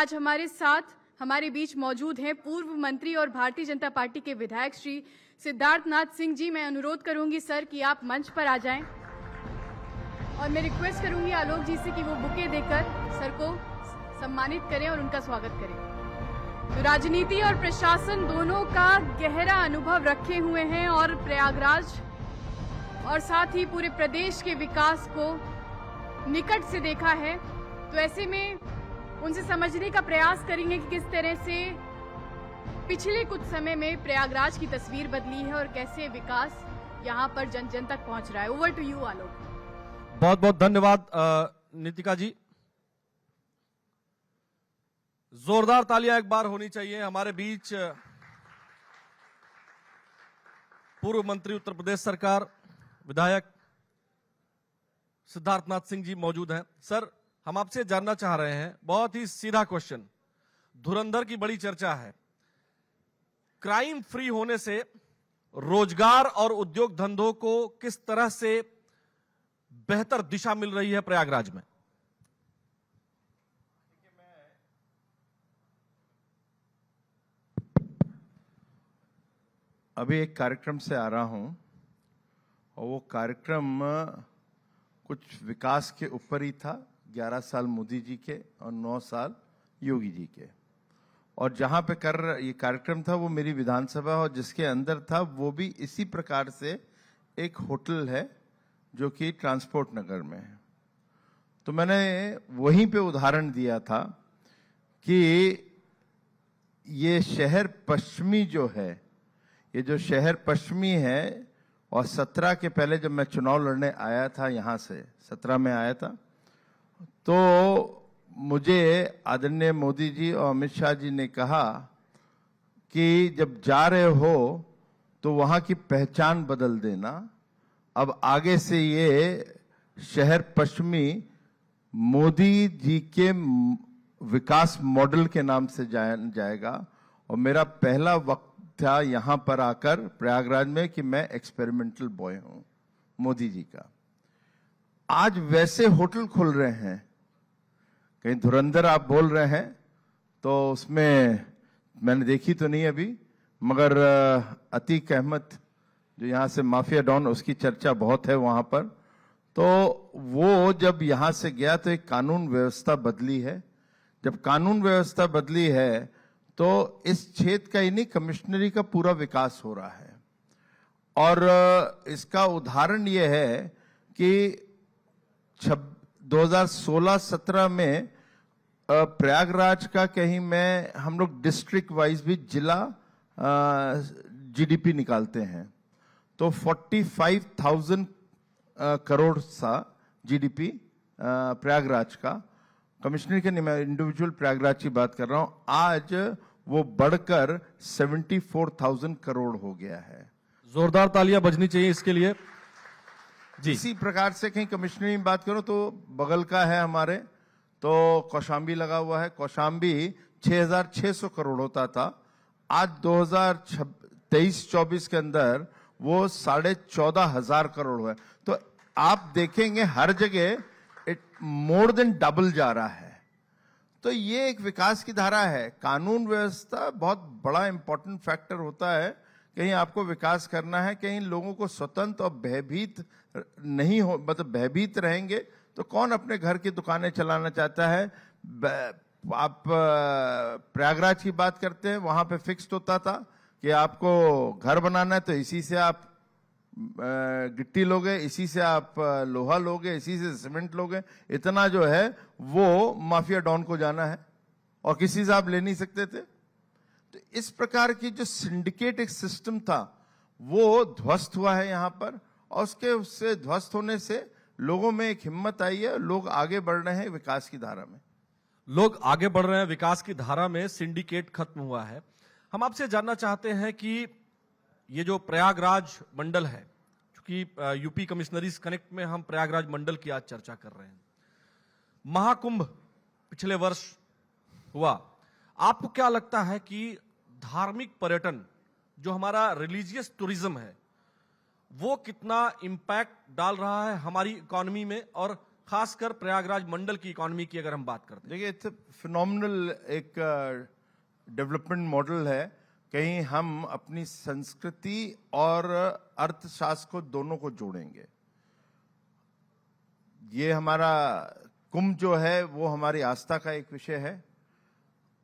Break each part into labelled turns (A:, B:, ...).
A: आज हमारे साथ हमारे बीच मौजूद हैं पूर्व मंत्री और भारतीय जनता पार्टी के विधायक श्री सिद्धार्थनाथ सिंह जी। मैं अनुरोध करूंगी सर कि आप मंच पर आ जाएं और मैं रिक्वेस्ट करूंगी आलोक जी से कि वो बुके देकर सर को सम्मानित करें और उनका स्वागत करें। तो राजनीति और प्रशासन दोनों का गहरा अनुभव रखे हुए हैं और प्रयागराज और साथ ही पूरे प्रदेश के विकास को निकट से देखा है। तो ऐसे में उनसे समझने का प्रयास करेंगे कि किस तरह से पिछले कुछ समय में प्रयागराज की तस्वीर बदली है और कैसे विकास यहां पर जन जन तक पहुंच रहा है। ओवर टू यू आलोक।
B: बहुत बहुत धन्यवाद नितिका जी। जोरदार तालियां एक बार होनी चाहिए। हमारे बीच पूर्व मंत्री उत्तर प्रदेश सरकार विधायक सिद्धार्थनाथ सिंह जी मौजूद हैं। सर, हम आपसे जानना चाह रहे हैं, बहुत ही सीधा क्वेश्चन। धुरंधर की बड़ी चर्चा है, क्राइम फ्री होने से रोजगार और उद्योग धंधों को किस तरह से बेहतर दिशा मिल रही है प्रयागराज में?
C: अभी एक कार्यक्रम से आ रहा हूं और वो कार्यक्रम कुछ विकास के ऊपर ही था। 11 साल मोदी जी के और 9 साल योगी जी के, और जहां पे ये कार्यक्रम था वो मेरी विधानसभा और जिसके अंदर था वो भी इसी प्रकार से एक होटल है जो कि ट्रांसपोर्ट नगर में है। तो मैंने वहीं पे उदाहरण दिया था कि ये शहर पश्चिमी जो है, ये जो शहर पश्चिमी है, और 17 के पहले जब मैं चुनाव लड़ने आया था यहाँ से, 17 में आया था, तो मुझे आदरणीय मोदी जी और अमित शाह जी ने कहा कि जब जा रहे हो तो वहाँ की पहचान बदल देना। अब आगे से ये शहर पश्चिमी मोदी जी के विकास मॉडल के नाम से जाएगा। और मेरा पहला वक्त था यहाँ पर आकर प्रयागराज में कि मैं एक्सपेरिमेंटल बॉय हूं मोदी जी का। आज वैसे होटल खुल रहे हैं, कहीं धुरंधर आप बोल रहे हैं तो उसमें मैंने देखी तो नहीं अभी, मगर अतीक अहमद जो यहाँ से माफिया डॉन, उसकी चर्चा बहुत है वहां पर। तो वो जब यहाँ से गया तो एक कानून व्यवस्था बदली है। जब कानून व्यवस्था बदली है तो इस क्षेत्र का ही नहीं, कमिश्नरी का पूरा विकास हो रहा है। और इसका उदाहरण ये है कि 2016-17 में प्रयागराज का कहीं हम लोग डिस्ट्रिक्ट वाइज भी जिला जीडीपी निकालते हैं, तो 45,000 करोड़ सा जीडीपी प्रयागराज का, कमिश्नरी के इंडिविजुअल प्रयागराज की बात कर रहा हूं, आज वो बढ़कर 74,000 करोड़ हो गया है।
B: जोरदार तालियां बजनी चाहिए इसके लिए जी।
C: इसी प्रकार से कहीं कमिश्नरी में बात करो तो बगल का है हमारे, तो कौशाम्बी लगा हुआ है। कौशाम्बी 6,600 करोड़ होता था, आज 2023-24 के अंदर वो 14,500 करोड़ हुआ है। तो आप देखेंगे हर जगह मोर देन डबल जा रहा है। तो ये एक विकास की धारा है। कानून व्यवस्था बहुत बड़ा इंपॉर्टेंट फैक्टर होता है। कहीं आपको विकास करना है, कहीं लोगों को स्वतंत्र और भयभीत नहीं हो, मतलब भयभीत रहेंगे तो कौन अपने घर की दुकानें चलाना चाहता है। आप प्रयागराज की बात करते हैं, वहां पे फिक्स्ड होता था कि आपको घर बनाना है तो इसी से आप गिट्टी लोगे, इसी से आप लोहा लोगे, इसी से सीमेंट लोगे। इतना जो है वो माफिया डॉन को जाना है और किसी से आप ले नहीं सकते थे। तो इस प्रकार की जो सिंडिकेट एक सिस्टम था वो ध्वस्त हुआ है यहाँ पर, और उससे ध्वस्त होने से लोगों में एक हिम्मत आई है। लोग आगे बढ़ रहे हैं विकास की धारा में।
B: लोग आगे बढ़ रहे हैं विकास की धारा में, सिंडिकेट खत्म हुआ है। हम आपसे जानना चाहते हैं कि ये जो प्रयागराज मंडल है, क्योंकि यूपी कमिश्नरीज कनेक्ट में हम प्रयागराज मंडल की आज चर्चा कर रहे हैं। महाकुंभ पिछले वर्ष हुआ, आपको क्या लगता है कि धार्मिक पर्यटन जो हमारा रिलीजियस टूरिज्म है वो कितना इंपैक्ट डाल रहा है हमारी इकोनॉमी में, और खासकर प्रयागराज मंडल की इकोनॉमी की अगर हम बात करते हैं?
C: देखिए, इट्स फिनोमिनल एक डेवलपमेंट मॉडल है। कहीं हम अपनी संस्कृति और अर्थशास्त्र को दोनों को जोड़ेंगे। ये हमारा कुंभ जो है वो हमारी आस्था का एक विषय है,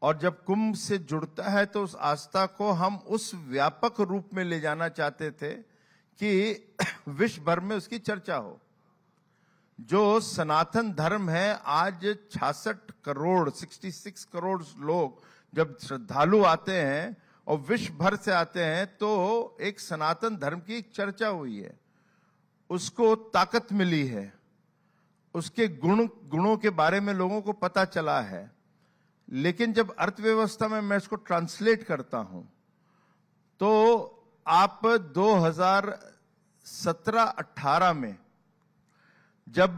C: और जब कुंभ से जुड़ता है तो उस आस्था को हम उस व्यापक रूप में ले जाना चाहते थे कि विश्व भर में उसकी चर्चा हो। जो सनातन धर्म है, आज 66 करोड़ लोग जब श्रद्धालु आते हैं और विश्व भर से आते हैं, तो एक सनातन धर्म की एक चर्चा हुई है, उसको ताकत मिली है, उसके गुणों के बारे में लोगों को पता चला है। लेकिन जब अर्थव्यवस्था में मैं इसको ट्रांसलेट करता हूं, तो आप 2017-18 में जब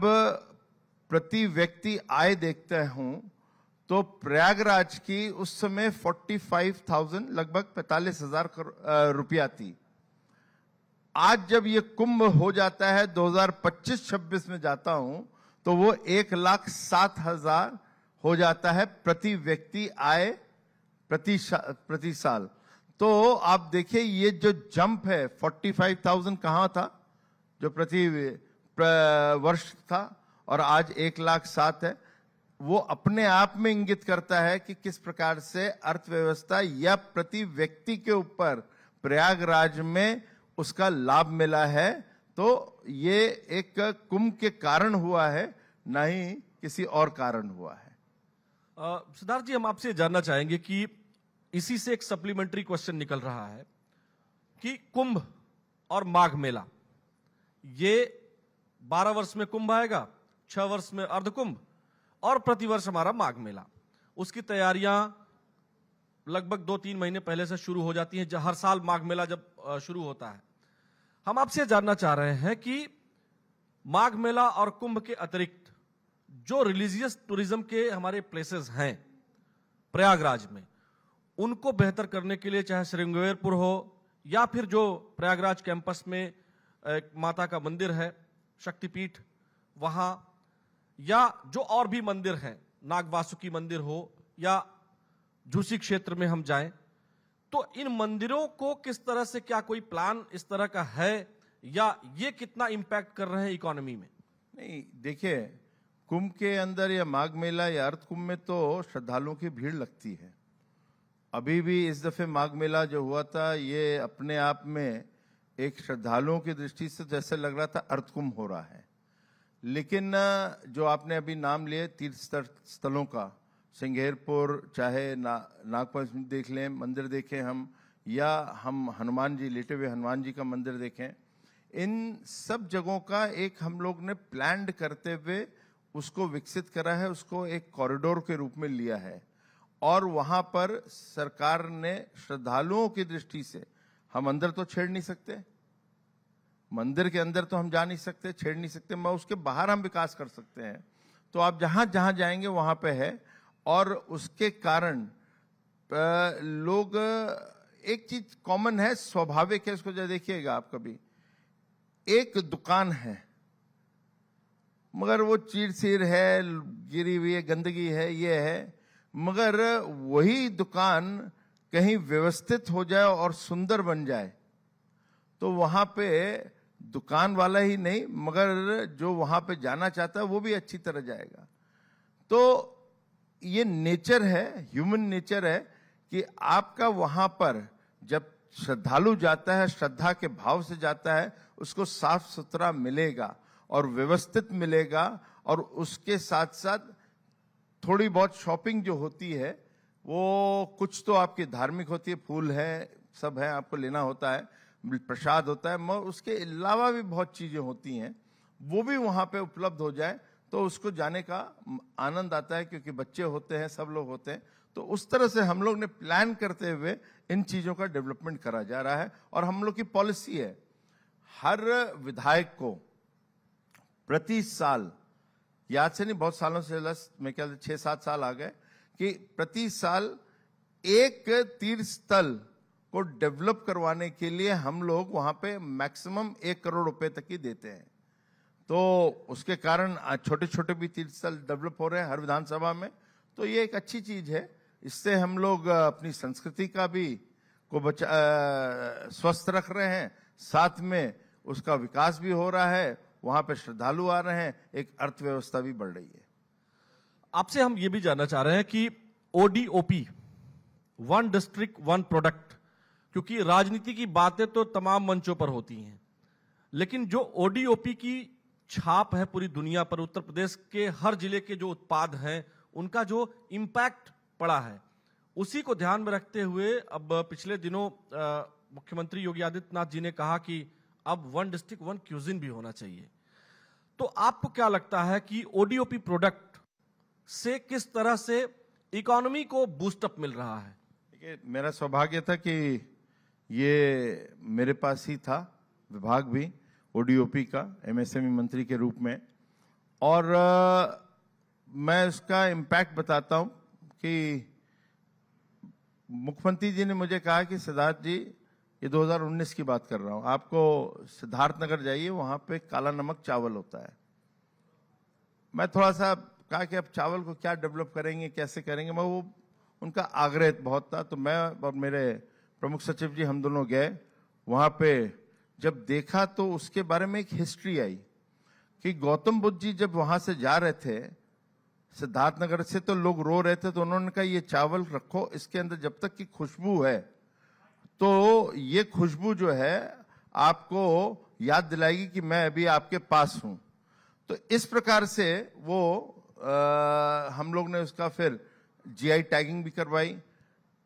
C: प्रति व्यक्ति आय देखते हूं, तो प्रयागराज की उस समय 45,000 लगभग 45,000 रुपया थी। आज जब ये कुंभ हो जाता है 2025-26 में जाता हूं, तो वो 1,07,000 हो जाता है प्रति व्यक्ति आय प्रति साल। तो आप देखिए ये जो जंप है, 45,000 कहां था जो प्रति वर्ष था, और आज 1,07,000 है। वो अपने आप में इंगित करता है कि किस प्रकार से अर्थव्यवस्था या प्रति व्यक्ति के ऊपर प्रयागराज में उसका लाभ मिला है। तो ये एक कुंभ के कारण हुआ है, ना ही किसी और कारण हुआ है।
B: सिद्धार्थ जी, हम आपसे जानना चाहेंगे कि इसी से एक सप्लीमेंट्री क्वेश्चन निकल रहा है कि कुंभ और माघ मेला, ये 12 वर्ष में कुंभ आएगा, 6 वर्ष में अर्धकुंभ, और प्रतिवर्ष हमारा माघ मेला। उसकी तैयारियां लगभग 2-3 महीने पहले से शुरू हो जाती हैं, हर साल माघ मेला जब शुरू होता है। हम आपसे जानना चाह रहे हैं कि माघ मेला और कुंभ के अतिरिक्त जो रिलीजियस टूरिज्म के हमारे प्लेसेस हैं प्रयागराज में, उनको बेहतर करने के लिए, चाहे श्रृंगेरपुर हो या फिर जो प्रयागराज कैंपस में एक माता का मंदिर है, शक्तिपीठ, वहां, या जो और भी मंदिर हैं, नागवासुकी मंदिर हो या झूसी क्षेत्र में हम जाएं, तो इन मंदिरों को किस तरह से, क्या कोई प्लान इस तरह का है, या ये कितना इंपैक्ट कर रहे हैं इकोनॉमी में?
C: नहीं, देखिए, कुंभ के अंदर या माघ मेला या अर्थ कुंभ में तो श्रद्धालुओं की भीड़ लगती है। अभी भी इस दफे माघ मेला जो हुआ था, ये अपने आप में एक श्रद्धालुओं की दृष्टि से जैसे लग रहा था अर्थ कुंभ हो रहा है। लेकिन जो आपने अभी नाम लिए तीर्थ स्थलों का, श्रृंगेरपुर, चाहे नागपंचमी देख लें, मंदिर देखें हम, या हम हनुमान जी, लेटे हुए हनुमान जी का मंदिर देखें, इन सब जगहों का एक हम लोग ने प्लान करते हुए उसको विकसित करा है, उसको एक कॉरिडोर के रूप में लिया है। और वहां पर सरकार ने श्रद्धालुओं की दृष्टि से, हम अंदर तो छेड़ नहीं सकते, मंदिर के अंदर तो हम जा नहीं सकते, छेड़ नहीं सकते, मगर उसके बाहर हम विकास कर सकते हैं। तो आप जहां जहां जाएंगे वहां पे है। और उसके कारण लोग, एक चीज कॉमन है, स्वाभाविक है, इसको जरा देखिएगा आप कभी, एक दुकान है मगर वो चीर है, गिरी हुई है, गंदगी है, ये है, मगर वही दुकान कहीं व्यवस्थित हो जाए और सुंदर बन जाए, तो वहां पे दुकान वाला ही नहीं, मगर जो वहां पे जाना चाहता है वो भी अच्छी तरह जाएगा। तो ये नेचर है, ह्यूमन नेचर है कि आपका वहां पर जब श्रद्धालु जाता है, श्रद्धा के भाव से जाता है, उसको साफ सुथरा मिलेगा और व्यवस्थित मिलेगा। और उसके साथ साथ थोड़ी बहुत शॉपिंग जो होती है, वो कुछ तो आपकी धार्मिक होती है, फूल है, सब है, आपको लेना होता है, प्रसाद होता है, मगर उसके अलावा भी बहुत चीजें होती हैं, वो भी वहां पे उपलब्ध हो जाए तो उसको जाने का आनंद आता है, क्योंकि बच्चे होते हैं, सब लोग होते हैं। तो उस तरह से हम लोग ने प्लान करते हुए इन चीजों का डेवलपमेंट करा जा रहा है। और हम लोग की पॉलिसी है, हर विधायक को प्रति साल, याद से नहीं, बहुत सालों से, मैं क्या 6-7 साल आ गए, कि प्रति साल एक तीर्थ स्थल को डेवलप करवाने के लिए हम लोग वहां पे मैक्सिमम 1 करोड़ रुपए तक ही देते हैं। तो उसके कारण छोटे छोटे भी तीर्थ स्थल डेवलप हो रहे हैं हर विधानसभा में। तो ये एक अच्छी चीज है, इससे हम लोग अपनी संस्कृति का भी स्वस्थ रख रहे हैं, साथ में उसका विकास भी हो रहा है, वहां पे श्रद्धालु आ रहे हैं, एक अर्थव्यवस्था भी बढ़ रही है।
B: आपसे हम ये भी जानना चाह रहे हैं कि ODOP, one district one product, क्योंकि राजनीति की बातें तो तमाम मंचों पर होती हैं, लेकिन जो ओडीओपी की छाप है पूरी दुनिया पर, उत्तर प्रदेश के हर जिले के जो उत्पाद हैं उनका जो इम्पैक्ट पड़ा है, उसी को ध्यान में रखते हुए अब पिछले दिनों मुख्यमंत्री योगी आदित्यनाथ जी ने कहा कि अब वन डिस्ट्रिक्ट वन क्यूजिन भी होना चाहिए। तो आपको क्या लगता है कि ओडीओपी प्रोडक्ट से किस तरह से इकोनॉमी को बूस्टअप मिल रहा है?
C: देखिए, मेरा सौभाग्य था कि ये मेरे पास ही था विभाग भी ओडीओपी का, एमएसएमई मंत्री के रूप में, और मैं उसका इम्पैक्ट बताता हूं कि मुख्यमंत्री जी ने मुझे कहा कि सिद्धार्थ जी, ये 2019 की बात कर रहा हूं, आपको सिद्धार्थनगर जाइए, वहां पे काला नमक चावल होता है। मैं थोड़ा सा कहा कि अब चावल को क्या डेवलप करेंगे, कैसे करेंगे, मैं वो उनका आग्रह बहुत था। तो मैं और मेरे प्रमुख सचिव जी हम दोनों गए वहां पे। जब देखा तो उसके बारे में एक हिस्ट्री आई कि गौतम बुद्ध जी जब वहां से जा रहे थे सिद्धार्थनगर से, तो लोग रो रहे थे, तो उन्होंने कहा ये चावल रखो, इसके अंदर जब तक की खुशबू है तो ये खुशबू जो है आपको याद दिलाएगी कि मैं अभी आपके पास हूं। तो इस प्रकार से वो हम लोग ने उसका फिर जीआई टैगिंग भी करवाई,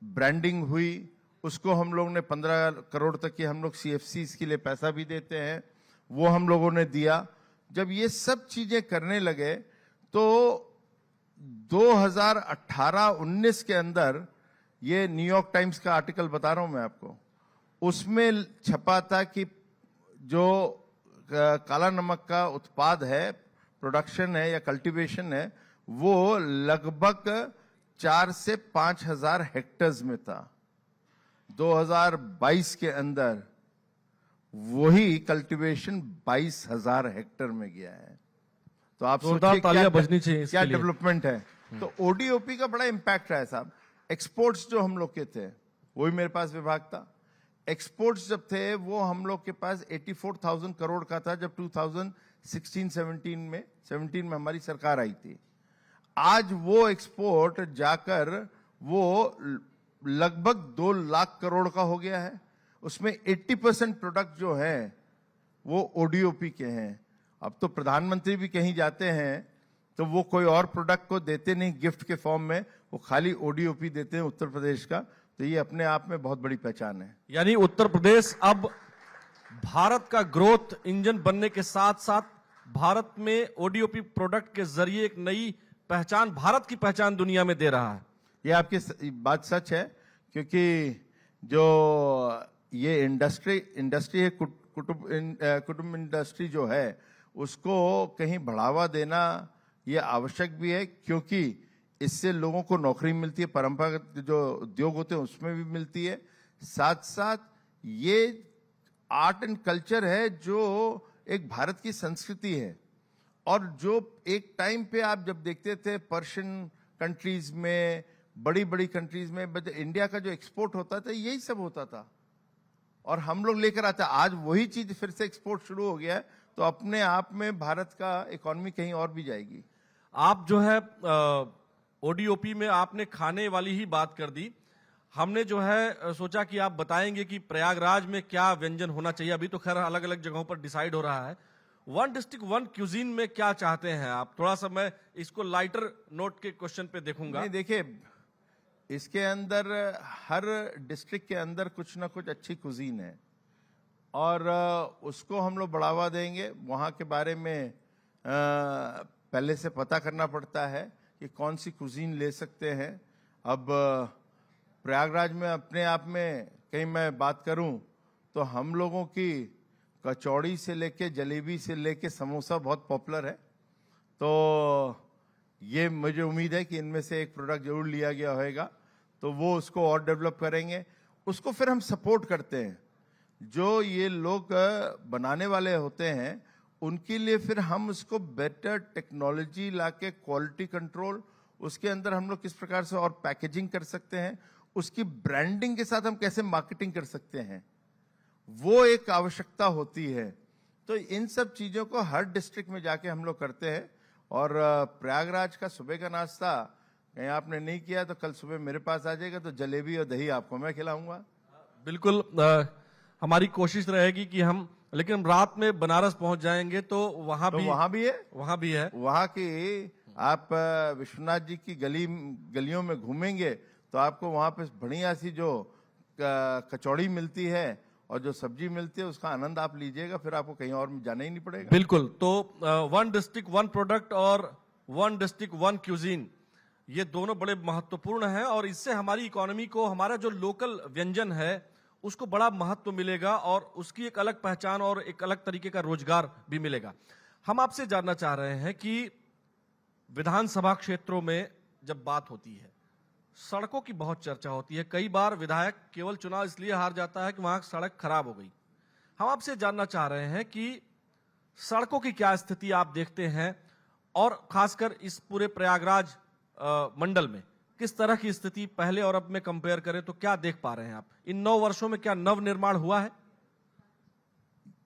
C: ब्रांडिंग हुई, उसको हम लोग ने 15 करोड़ तक की हम लोग सीएफसीज के लिए पैसा भी देते हैं, वो हम लोगों ने दिया। जब ये सब चीजें करने लगे तो 2018-19 के अंदर, ये न्यूयॉर्क टाइम्स का आर्टिकल बता रहा हूं मैं आपको, उसमें छपा था कि जो काला नमक का उत्पाद है, प्रोडक्शन है या कल्टीवेशन है, वो लगभग 4 से 5 हजार हेक्टर्स में था। 2022 के अंदर वही कल्टीवेशन 22,000 हेक्टर में गया है। तो आप सोचिए
B: तालियां बजनी चाहिए इसके
C: क्या
B: लिए।
C: डेवलपमेंट है। तो ओडीओपी का बड़ा इंपैक्ट रहा है साहब। एक्सपोर्ट्स जो हम लोग के थे, वही मेरे पास विभाग था। एक्सपोर्ट्स जब थे वो हम लोग के पास 84,000 करोड़ का था जब 2016-17 में हमारी सरकार आई थी। आज वो एक्सपोर्ट जाकर वो लगभग 2 लाख करोड़ का हो गया है। उसमें 80% प्रोडक्ट जो है वो ओडीओपी के हैं। अब तो प्रधानमंत्री भी कहीं जाते हैं तो वो कोई और प्रोडक्ट को देते नहीं गिफ्ट के फॉर्म में, वो खाली ओडीओपी देते हैं उत्तर प्रदेश का। तो ये अपने आप में बहुत बड़ी पहचान है।
B: यानी उत्तर प्रदेश अब भारत का ग्रोथ इंजन बनने के साथ साथ भारत में ओडीओपी प्रोडक्ट के जरिए एक नई पहचान, भारत की पहचान दुनिया में दे रहा है।
C: ये आपकी बात सच है, क्योंकि जो ये इंडस्ट्री है, कुटुंब इंडस्ट्री जो है, उसको कहीं बढ़ावा देना ये आवश्यक भी है, क्योंकि इससे लोगों को नौकरी मिलती है, परंपरागत जो उद्योग होते हैं उसमें भी मिलती है। साथ साथ ये आर्ट एंड कल्चर है जो एक भारत की संस्कृति है, और जो एक टाइम पे आप जब देखते थे पर्शियन कंट्रीज में, बड़ी बड़ी कंट्रीज में, इंडिया का जो एक्सपोर्ट होता था यही सब होता था और हम लोग लेकर आते। आज वही चीज फिर से एक्सपोर्ट शुरू हो गया है, तो अपने आप में भारत का इकोनॉमी कहीं और भी जाएगी।
B: आप जो है ओडीओपी में आपने खाने वाली ही बात कर दी। हमने जो है सोचा कि आप बताएंगे कि प्रयागराज में क्या व्यंजन होना चाहिए। अभी तो खैर अलग अलग जगहों पर डिसाइड हो रहा है। वन डिस्ट्रिक्ट वन क्यूजीन में क्या चाहते हैं आप? थोड़ा सा मैं इसको लाइटर नोट के क्वेश्चन पे देखूंगा।
C: नहीं, देखिए, इसके अंदर हर डिस्ट्रिक्ट के अंदर कुछ ना कुछ अच्छी कुजीन है और उसको हम लोग बढ़ावा देंगे। वहाँ के बारे में पहले से पता करना पड़ता है कि कौन सी कुजीन ले सकते हैं। अब प्रयागराज में अपने आप में कहीं मैं बात करूं तो हम लोगों की कचौड़ी से लेके, जलेबी से लेके समोसा बहुत पॉपुलर है। तो ये मुझे उम्मीद है कि इनमें से एक प्रोडक्ट जरूर लिया गया होगा, तो वो उसको और डेवलप करेंगे। उसको फिर हम सपोर्ट करते हैं। जो ये लोग बनाने वाले होते हैं उनके लिए फिर हम उसको बेटर टेक्नोलॉजी लाके क्वालिटी कंट्रोल, उसके अंदर हम लोग किस प्रकार से और पैकेजिंग कर सकते हैं, उसकी ब्रांडिंग के साथ हम कैसे मार्केटिंग कर सकते हैं, वो एक आवश्यकता होती है। तो इन सब चीजों को हर डिस्ट्रिक्ट में जाके हम लोग करते हैं। और प्रयागराज का सुबह का नाश्ता कहीं आपने नहीं किया तो कल सुबह मेरे पास आ जाएगा, तो जलेबी और दही आपको मैं खिलाऊंगा।
B: बिल्कुल, हमारी कोशिश रहेगी कि हम, लेकिन रात में बनारस पहुंच जाएंगे तो वहां
C: तो
B: भी
C: वहां भी है,
B: वहां भी है।
C: वहां की आप विश्वनाथ जी की गलियों में घूमेंगे तो आपको वहां पे बढ़िया सी जो कचौड़ी मिलती है और जो सब्जी मिलती है उसका आनंद आप लीजिएगा, फिर आपको कहीं और जाना ही नहीं पड़ेगा।
B: बिल्कुल। तो वन डिस्ट्रिक्ट वन प्रोडक्ट और वन डिस्ट्रिक्ट वन क्यूजीन, ये दोनों बड़े महत्वपूर्ण हैं और इससे हमारी इकोनॉमी को, हमारा जो लोकल व्यंजन है उसको बड़ा महत्व मिलेगा और उसकी एक अलग पहचान और एक अलग तरीके का रोजगार भी मिलेगा। हम आपसे जानना चाह रहे हैं कि विधानसभा क्षेत्रों में जब बात होती है, सड़कों की बहुत चर्चा होती है। कई बार विधायक केवल चुनाव इसलिए हार जाता है कि वहां सड़क खराब हो गई। हम आपसे जानना चाह रहे हैं कि सड़कों की क्या स्थिति आप देखते हैं और खासकर इस पूरे प्रयागराज मंडल में किस तरह की स्थिति पहले और अब में कंपेयर करें तो क्या देख पा रहे हैं आप? इन 9 वर्षों में क्या नव निर्माण हुआ है?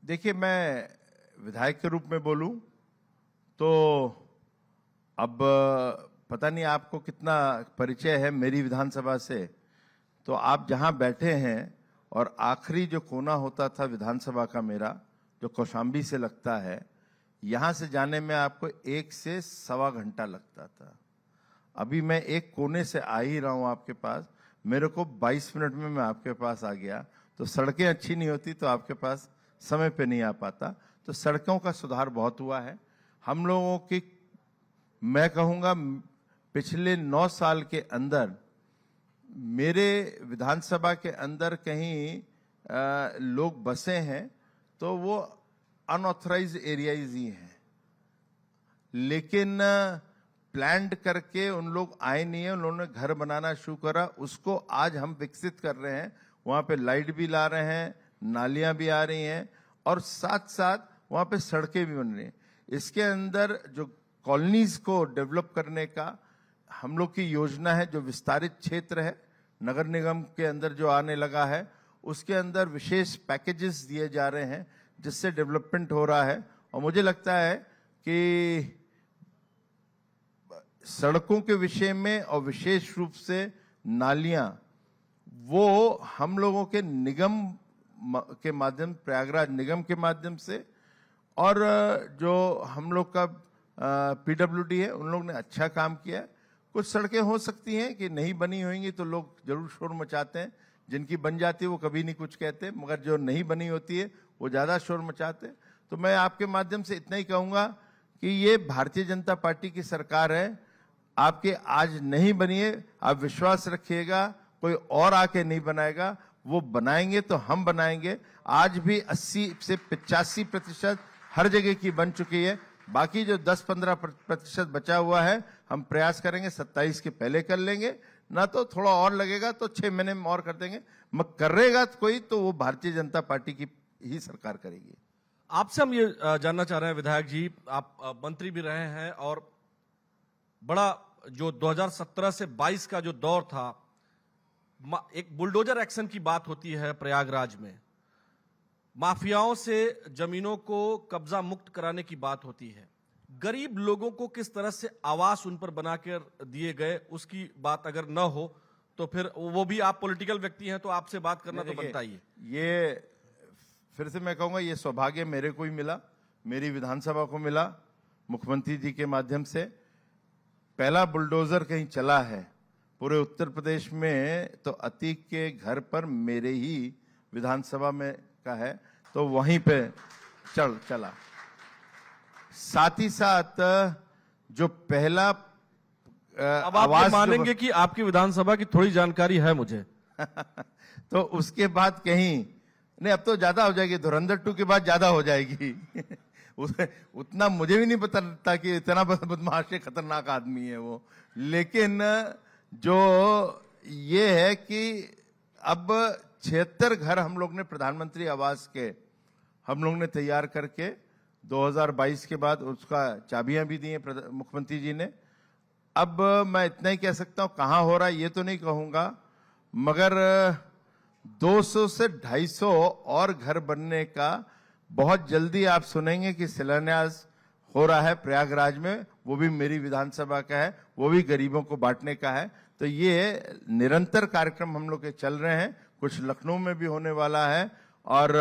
C: देखिए, मैं विधायक के रूप में बोलूं तो अब पता नहीं आपको कितना परिचय है मेरी विधानसभा से। तो आप जहां बैठे हैं और आखिरी जो कोना होता था विधानसभा का मेरा, जो कौशाम्बी से लगता है, यहां से जाने में आपको 1 से सवा घंटा लगता था। अभी मैं एक कोने से आ ही रहा हूं आपके पास, मेरे को 22 मिनट में मैं आपके पास आ गया। तो सड़कें अच्छी नहीं होती तो आपके पास समय पे नहीं आ पाता। तो सड़कों का सुधार बहुत हुआ है हम लोगों की। मैं कहूंगा पिछले 9 साल के अंदर मेरे विधानसभा के अंदर कहीं लोग बसे हैं तो वो अनऑथराइज्ड एरियाज ही हैं, लेकिन प्लान्ड करके उन लोग आए नहीं है। उन्होंने घर बनाना शुरू करा, उसको आज हम विकसित कर रहे हैं। वहां पे लाइट भी ला रहे हैं, नालियां भी आ रही हैं और साथ साथ वहां पे सड़कें भी बन रही हैं। इसके अंदर जो कॉलोनीज को डेवलप करने का हम लोग की योजना है, जो विस्तारित क्षेत्र है नगर निगम के अंदर जो आने लगा है, उसके अंदर विशेष पैकेजेस दिए जा रहे हैं जिससे डेवलपमेंट हो रहा है। और मुझे लगता है कि सड़कों के विषय में और विशेष रूप से नालियां, वो हम लोगों के निगम के माध्यम, प्रयागराज निगम के माध्यम से, और जो हम लोग का पीडब्ल्यूडी है, उन लोग ने अच्छा काम किया है। कुछ सड़कें हो सकती हैं कि नहीं बनी होंगी तो लोग जरूर शोर मचाते हैं, जिनकी बन जाती है वो कभी नहीं कुछ कहते, मगर जो नहीं बनी होती है वो ज्यादा शोर मचाते हैं। तो मैं आपके माध्यम से इतना ही कहूंगा कि ये भारतीय जनता पार्टी की सरकार है, आपके आज नहीं बनी है, आप विश्वास रखिएगा, कोई और आके नहीं बनाएगा, वो बनाएंगे तो हम बनाएंगे। आज भी 80 से 85% हर जगह की बन चुकी है। बाकी जो 10-15% बचा हुआ है, हम प्रयास करेंगे 27 के पहले कर लेंगे, ना तो थोड़ा और लगेगा तो 6 महीने में और कर देंगे। मगर करेगा कोई तो वो भारतीय जनता पार्टी की ही सरकार करेगी।
B: आपसे हम ये जानना चाह रहे हैं विधायक जी, आप मंत्री भी रहे हैं और बड़ा जो 2017 से 22 का जो दौर था, एक बुलडोजर एक्शन की बात होती है प्रयागराज में, माफियाओं से जमीनों को कब्जा मुक्त कराने की बात होती है, गरीब लोगों को किस तरह से आवास उन पर बनाकर दिए गए उसकी बात अगर न हो तो फिर वो भी, आप पॉलिटिकल व्यक्ति हैं तो आपसे बात करना तो बनता ही है।
C: ये फिर से मैं कहूंगा, ये सौभाग्य मेरे को ही मिला, मेरी विधानसभा को मिला, मुख्यमंत्री जी के माध्यम से। पहला बुलडोजर कहीं चला है पूरे उत्तर प्रदेश में तो अतीक के घर पर मेरे ही विधानसभा में का है, तो वहीं पे चला। साथ ही साथ जो पहला
B: अब आप ये मानेंगे कि आपकी विधानसभा की थोड़ी जानकारी है मुझे।
C: तो उसके बाद कहीं नहीं, अब तो ज्यादा हो जाएगी, धुरंधर 2 के बाद ज्यादा हो जाएगी। उतना मुझे भी नहीं पता था कि इतना बदमाश खतरनाक आदमी है वो। लेकिन जो ये है कि अब 76 घर हम लोग ने प्रधानमंत्री आवास के हम लोग ने तैयार करके 2022 के बाद उसका चाबियां भी दी हैं मुख्यमंत्री जी ने। अब मैं इतना ही कह सकता हूं, कहां हो रहा है ये तो नहीं कहूंगा, मगर 200 से 250 और घर बनने का बहुत जल्दी आप सुनेंगे कि शिलान्यास हो रहा है प्रयागराज में, वो भी मेरी विधानसभा का है, वो भी गरीबों को बांटने का है। तो ये निरंतर कार्यक्रम हम लोग के चल रहे हैं, कुछ लखनऊ में भी होने वाला है। और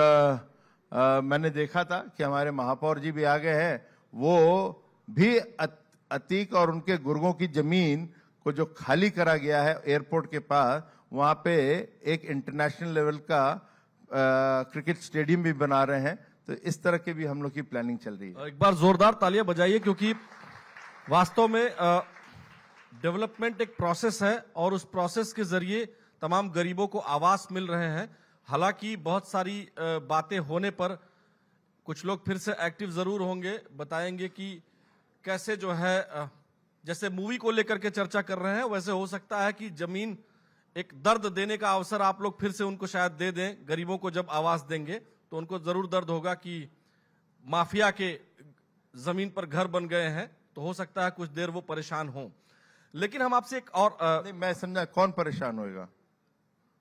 C: मैंने देखा था कि हमारे महापौर जी भी आ गए हैं, वो भी अतीक और उनके गुर्गों की जमीन को जो खाली करा गया है एयरपोर्ट के पास, वहां पे एक इंटरनेशनल लेवल का क्रिकेट स्टेडियम भी बना रहे हैं। तो इस तरह के भी हम लोग की प्लानिंग चल रही है।
B: एक बार जोरदार तालियां बजाइए, क्योंकि वास्तव में डेवलपमेंट एक प्रोसेस है और उस प्रोसेस के जरिए तमाम गरीबों को आवास मिल रहे हैं। हालांकि बहुत सारी बातें होने पर कुछ लोग फिर से एक्टिव जरूर होंगे, बताएंगे कि कैसे जो है जैसे मूवी को लेकर के चर्चा कर रहे हैं, वैसे हो सकता है कि जमीन एक दर्द देने का अवसर आप लोग फिर से उनको शायद दे दें। गरीबों को जब आवास देंगे तो उनको जरूर दर्द होगा कि माफिया के जमीन पर घर बन गए हैं, तो हो सकता है कुछ देर वो परेशान हों। लेकिन हम आपसे एक और
C: नहीं, मैं समझा कौन परेशान होएगा।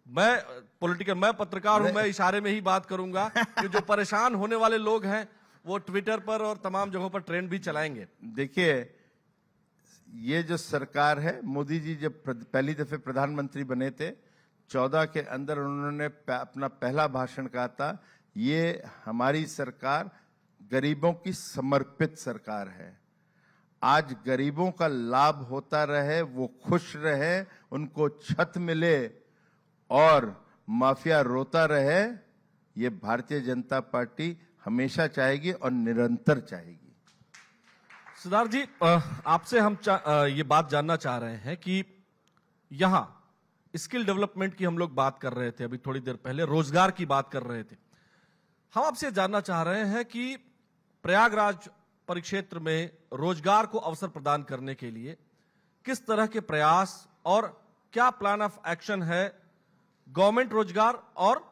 B: मैं पत्रकार हूं, मैं इशारे में ही बात करूंगा कि जो परेशान होने वाले लोग हैं वो ट्विटर पर और तमाम जगहों पर ट्रेंड भी चलाएंगे।
C: देखिए, ये जो सरकार है, मोदी जी जब पहली दफे प्रधानमंत्री बने थे 14 के अंदर, उन्होंने अपना पहला भाषण कहा था, ये हमारी सरकार गरीबों की समर्पित सरकार है। आज गरीबों का लाभ होता रहे, वो खुश रहे, उनको छत मिले और माफिया रोता रहे, ये भारतीय जनता पार्टी हमेशा चाहेगी और निरंतर चाहेगी।
B: सिद्धार्थ जी, आपसे हम ये बात जानना चाह रहे हैं कि यहां स्किल डेवलपमेंट की हम लोग बात कर रहे थे, अभी थोड़ी देर पहले रोजगार की बात कर रहे थे। हम आपसे जानना चाह रहे हैं कि प्रयागराज परिक्षेत्र में रोजगार को अवसर प्रदान करने के लिए किस तरह के प्रयास और क्या प्लान ऑफ एक्शन है गवर्नमेंट रोजगार और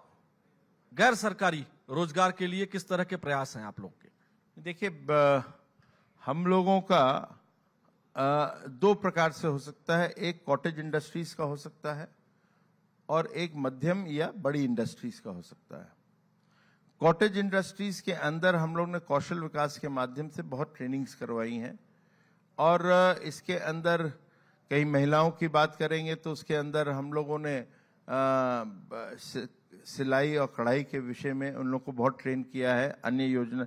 B: गैर सरकारी रोजगार के लिए, किस तरह के प्रयास हैं आप लोग के?
C: देखिए, हम लोगों का दो प्रकार से हो सकता है। एक कॉटेज इंडस्ट्रीज का हो सकता है और एक मध्यम या बड़ी इंडस्ट्रीज का हो सकता है। कॉटेज इंडस्ट्रीज के अंदर हम लोग ने कौशल विकास के माध्यम से बहुत ट्रेनिंग्स करवाई हैं और इसके अंदर कई महिलाओं की बात करेंगे तो उसके अंदर हम लोगों ने सिलाई और कढ़ाई के विषय में उन लोगों को बहुत ट्रेन किया है। अन्य योजना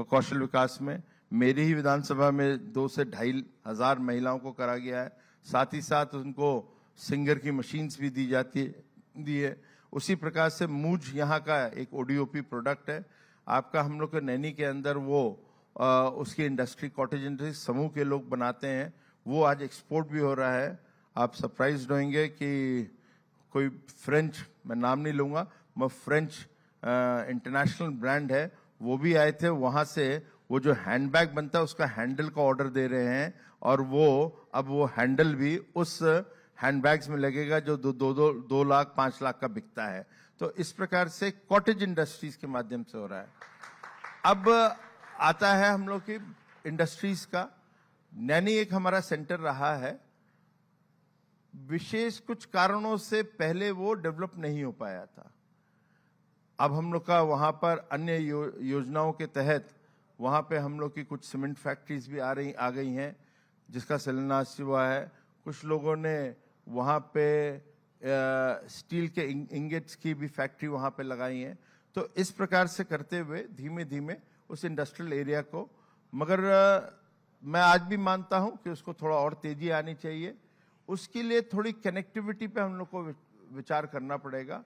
C: कौशल विकास में मेरी ही विधानसभा में 2 से 2.5 हजार महिलाओं को करा गया है। साथ ही साथ उनको सिंगर की मशीन्स भी दी है। उसी प्रकार से मूज यहाँ का एक ओडीओपी प्रोडक्ट है आपका, हम लोग के नैनी के अंदर वो उसकी इंडस्ट्री कॉटेज इंडस्ट्री समूह के लोग बनाते हैं, वो आज एक्सपोर्ट भी हो रहा है। आप सरप्राइज्ड होंगे कि कोई फ्रेंच, मैं नाम नहीं लूँगा, मैं फ्रेंच इंटरनेशनल ब्रांड है, वो भी आए थे वहाँ से। वो जो हैंडबैग बनता है उसका हैंडल का ऑर्डर दे रहे हैं और अब वो हैंडल भी उस हैंडबैग्स में लगेगा जो 2 लाख 5 लाख का बिकता है। तो इस प्रकार से कॉटेज इंडस्ट्रीज के माध्यम से हो रहा है। अब आता है हम लोग की इंडस्ट्रीज का। नैनी एक हमारा सेंटर रहा है, विशेष कुछ कारणों से पहले वो डेवलप नहीं हो पाया था। अब हम लोग का वहां पर अन्य योजनाओं के तहत वहां पे हम लोग की कुछ सीमेंट फैक्ट्रीज भी आ गई हैं जिसका शिलान्यास हुआ है। कुछ लोगों ने वहां पे स्टील के इंगेट्स की भी फैक्ट्री वहां पे लगाई है। तो इस प्रकार से करते हुए धीमे धीमे उस इंडस्ट्रियल एरिया को, मगर मैं आज भी मानता हूं कि उसको थोड़ा और तेजी आनी चाहिए। उसके लिए थोड़ी कनेक्टिविटी पे हम लोग को विचार करना पड़ेगा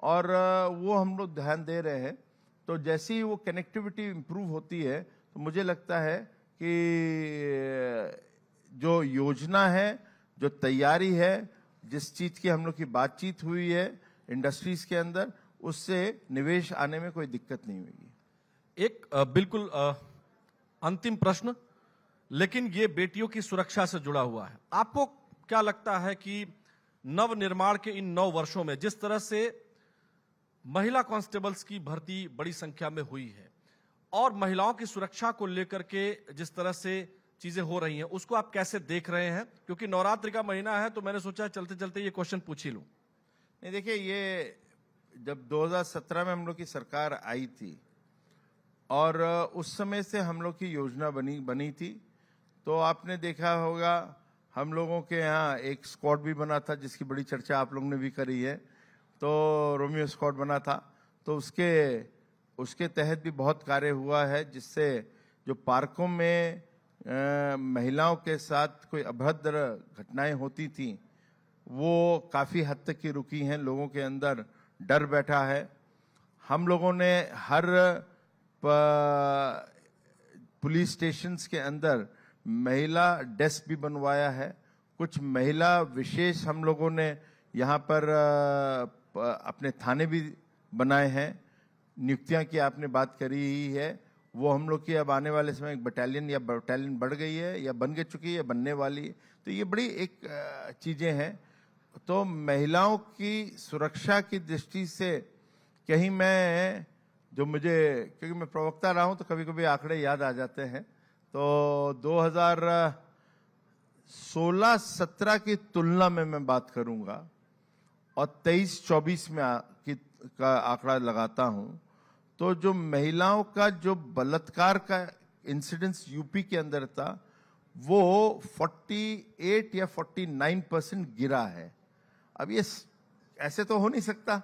C: और वो हम लोग ध्यान दे रहे हैं। तो जैसे ही वो कनेक्टिविटी इंप्रूव होती है तो मुझे लगता है कि जो योजना है, जो तैयारी है, जिस चीज की हम लोग की बातचीत हुई है इंडस्ट्रीज के अंदर, उससे निवेश आने में कोई दिक्कत नहीं होगी।
B: एक बिल्कुल अंतिम प्रश्न, लेकिन ये बेटियों की सुरक्षा से जुड़ा हुआ है। आपको क्या लगता है कि नव निर्माण के इन 9 वर्षों में जिस तरह से महिला कांस्टेबल्स की भर्ती बड़ी संख्या में हुई है और महिलाओं की सुरक्षा को लेकर के जिस तरह से चीजें हो रही हैं उसको आप कैसे देख रहे हैं? क्योंकि नवरात्रि का महीना है तो मैंने सोचा चलते चलते ये क्वेश्चन पूछ ही लूं।
C: नहीं, देखिए, ये जब 2017 में हम लोग की सरकार आई थी और उस समय से हम लोग की योजना बनी थी, तो आपने देखा होगा हम लोगों के यहाँ एक स्क्वाड भी बना था जिसकी बड़ी चर्चा आप लोगों ने भी करी है। तो रोमियो स्क्वाड बना था, तो उसके तहत भी बहुत कार्य हुआ है, जिससे जो पार्कों में महिलाओं के साथ कोई अभद्र घटनाएं होती थी वो काफ़ी हद तक की रुकी हैं। लोगों के अंदर डर बैठा है। हम लोगों ने हर पुलिस स्टेशंस के अंदर महिला डेस्क भी बनवाया है। कुछ महिला विशेष हम लोगों ने यहाँ पर अपने थाने भी बनाए हैं। नियुक्तियां की आपने बात करी ही है, वो हम लोग की अब आने वाले समय एक बटालियन बढ़ गई है या बन के चुकी है, बनने वाली है। तो ये बड़ी एक चीज़ें हैं। तो महिलाओं की सुरक्षा की दृष्टि से कहीं मैं क्योंकि मैं प्रवक्ता रहा हूं तो कभी कभी आंकड़े याद आ जाते हैं। तो 2016-17 की तुलना में मैं बात करूंगा और 23-24 में का आंकड़ा लगाता हूं, तो जो महिलाओं का जो बलात्कार का इंसिडेंस यूपी के अंदर था वो 48 या 49% गिरा है। अब ये ऐसे तो हो नहीं सकता।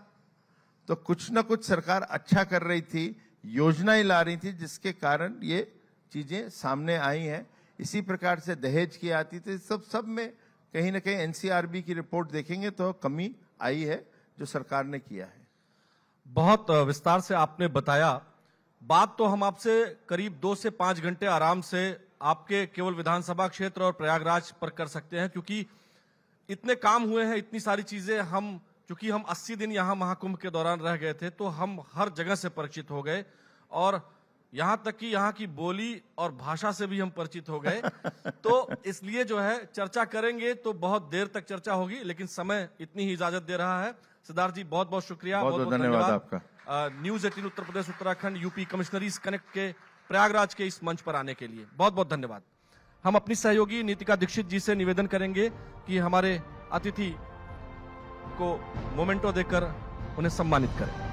C: तो कुछ ना कुछ सरकार अच्छा कर रही थी, योजनाएं ला रही थी, जिसके कारण ये चीजें सामने आई हैं। इसी प्रकार से दहेज की आती थी, सब में कहीं ना कहीं एनसीआरबी की रिपोर्ट देखेंगे तो कमी आई है जो सरकार ने किया है।
B: बहुत विस्तार से आपने बताया। बात तो हम आपसे करीब 2 से 5 घंटे आराम से आपके केवल विधानसभा क्षेत्र और प्रयागराज पर कर सकते हैं, क्योंकि इतने काम हुए हैं, इतनी सारी चीजें चूंकि हम 80 दिन यहाँ महाकुंभ के दौरान रह गए थे तो हम हर जगह से परिचित हो गए और यहाँ तक कि यहाँ की बोली और भाषा से भी हम परिचित हो गए। तो इसलिए जो है चर्चा करेंगे तो बहुत देर तक चर्चा होगी, लेकिन समय इतनी ही इजाजत दे रहा है। सिद्धार्थ जी, बहुत बहुत शुक्रिया,
C: बहुत बहुत धन्यवाद आपका।
B: News 18 Uttar Pradesh Uttarakhand UP कमिश्नरीज connect के प्रयागराज के इस मंच पर आने के लिए बहुत बहुत धन्यवाद। हम अपनी सहयोगी नीतिका दीक्षित जी से निवेदन करेंगे कि हमारे अतिथि को मोमेंटो देकर उन्हें सम्मानित करें।